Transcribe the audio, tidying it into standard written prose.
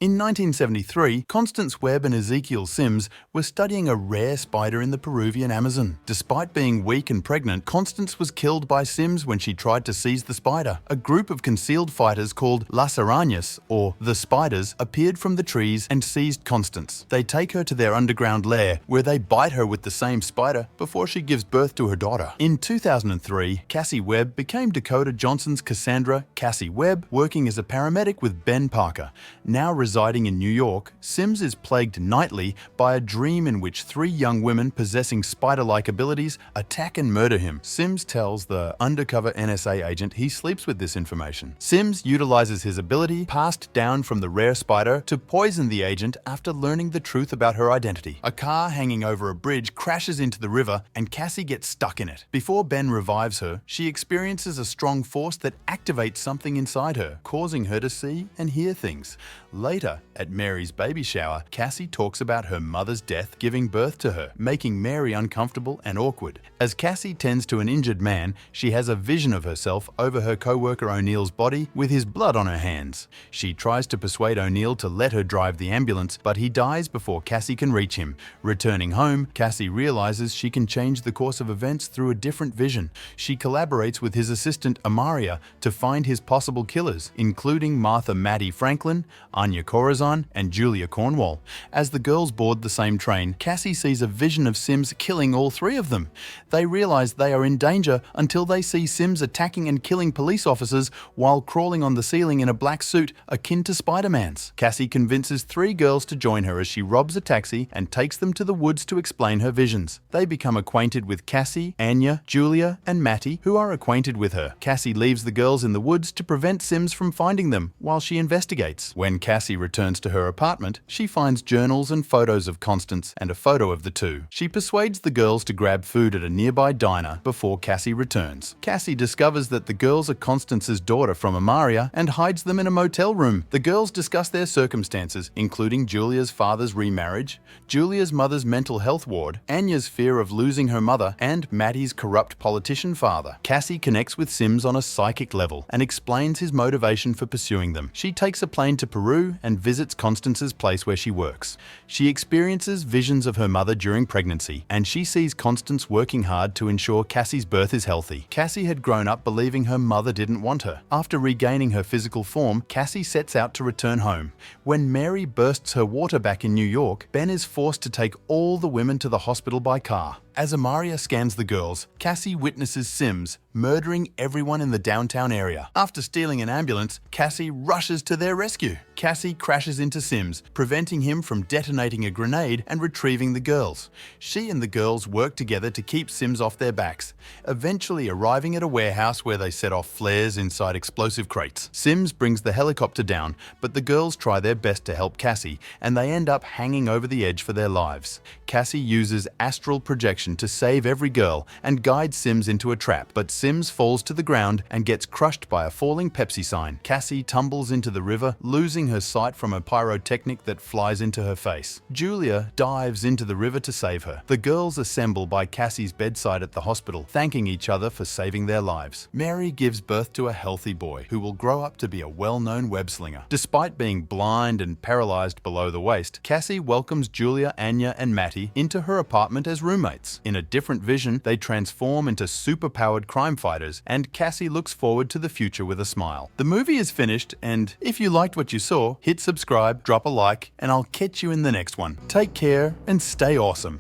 In 1973, Constance Webb and Ezekiel Sims were studying a rare spider in the Peruvian Amazon. Despite being weak and pregnant, Constance was killed by Sims when she tried to seize the spider. A group of concealed fighters called Las Arañas, or the Spiders, appeared from the trees and seized Constance. They take her to their underground lair, where they bite her with the same spider before she gives birth to her daughter. In 2003, Cassie Webb became Dakota Johnson's Cassandra Cassie Webb, working as a paramedic with Ben Parker. Now residing in New York, Sims is plagued nightly by a dream in which three young women possessing spider-like abilities attack and murder him. Sims tells the undercover NSA agent he sleeps with this information. Sims utilizes his ability, passed down from the rare spider, to poison the agent after learning the truth about her identity. A car hanging over a bridge crashes into the river and Cassie gets stuck in it. Before Ben revives her, she experiences a strong force that activates something inside her, causing her to see and hear things. Later, at Mary's baby shower, Cassie talks about her mother's death giving birth to her, making Mary uncomfortable and awkward. As Cassie tends to an injured man, she has a vision of herself over her co-worker O'Neill's body with his blood on her hands. She tries to persuade O'Neill to let her drive the ambulance, but he dies before Cassie can reach him. Returning home, Cassie realizes she can change the course of events through a different vision. She collaborates with his assistant Amaria to find his possible killers, including Martha Maddie Franklin, Anya Corazon, and Julia Cornwall. As the girls board the same train, Cassie sees a vision of Sims killing all three of them. They realize they are in danger until they see Sims attacking and killing police officers while crawling on the ceiling in a black suit akin to Spider-Man's. Cassie convinces three girls to join her as she robs a taxi and takes them to the woods to explain her visions. They become acquainted with Cassie, Anya, Julia, and Mattie, who are acquainted with her. Cassie leaves the girls in the woods to prevent Sims from finding them while she investigates. When Cassie returns to her apartment, she finds journals and photos of Constance and a photo of the two. She persuades the girls to grab food at a nearby diner before Cassie returns. Cassie discovers that the girls are Constance's daughter from Amaria and hides them in a motel room. The girls discuss their circumstances, including Julia's father's remarriage, Julia's mother's mental health ward, Anya's fear of losing her mother, and Maddie's corrupt politician father. Cassie connects with Sims on a psychic level and explains his motivation for pursuing them. She takes a plane to Peru and visits Constance's place where she works. She experiences visions of her mother during pregnancy, and she sees Constance working hard to ensure Cassie's birth is healthy. Cassie had grown up believing her mother didn't want her. After regaining her physical form, Cassie sets out to return home. When Mary bursts her water back in New York, Ben is forced to take all the women to the hospital by car. As Amaria scans the girls, Cassie witnesses Sims murdering everyone in the downtown area. After stealing an ambulance, Cassie rushes to their rescue. Cassie crashes into Sims, preventing him from detonating a grenade and retrieving the girls. She and the girls work together to keep Sims off their backs, eventually arriving at a warehouse where they set off flares inside explosive crates. Sims brings the helicopter down, but the girls try their best to help Cassie, and they end up hanging over the edge for their lives. Cassie uses astral projection to save every girl and guide Sims into a trap, but Sims falls to the ground and gets crushed by a falling Pepsi sign. Cassie tumbles into the river, losing her sight from a pyrotechnic that flies into her face. Julia dives into the river to save her. The girls assemble by Cassie's bedside at the hospital, thanking each other for saving their lives. Mary gives birth to a healthy boy who will grow up to be a well-known web slinger. Despite being blind and paralyzed below the waist, Cassie welcomes Julia, Anya, and Mattie into her apartment as roommates. In a different vision, they transform into super-powered crime fighters, and Cassie looks forward to the future with a smile. The movie is finished, and if you liked what you saw, hit subscribe, drop a like, and I'll catch you in the next one. Take care and stay awesome.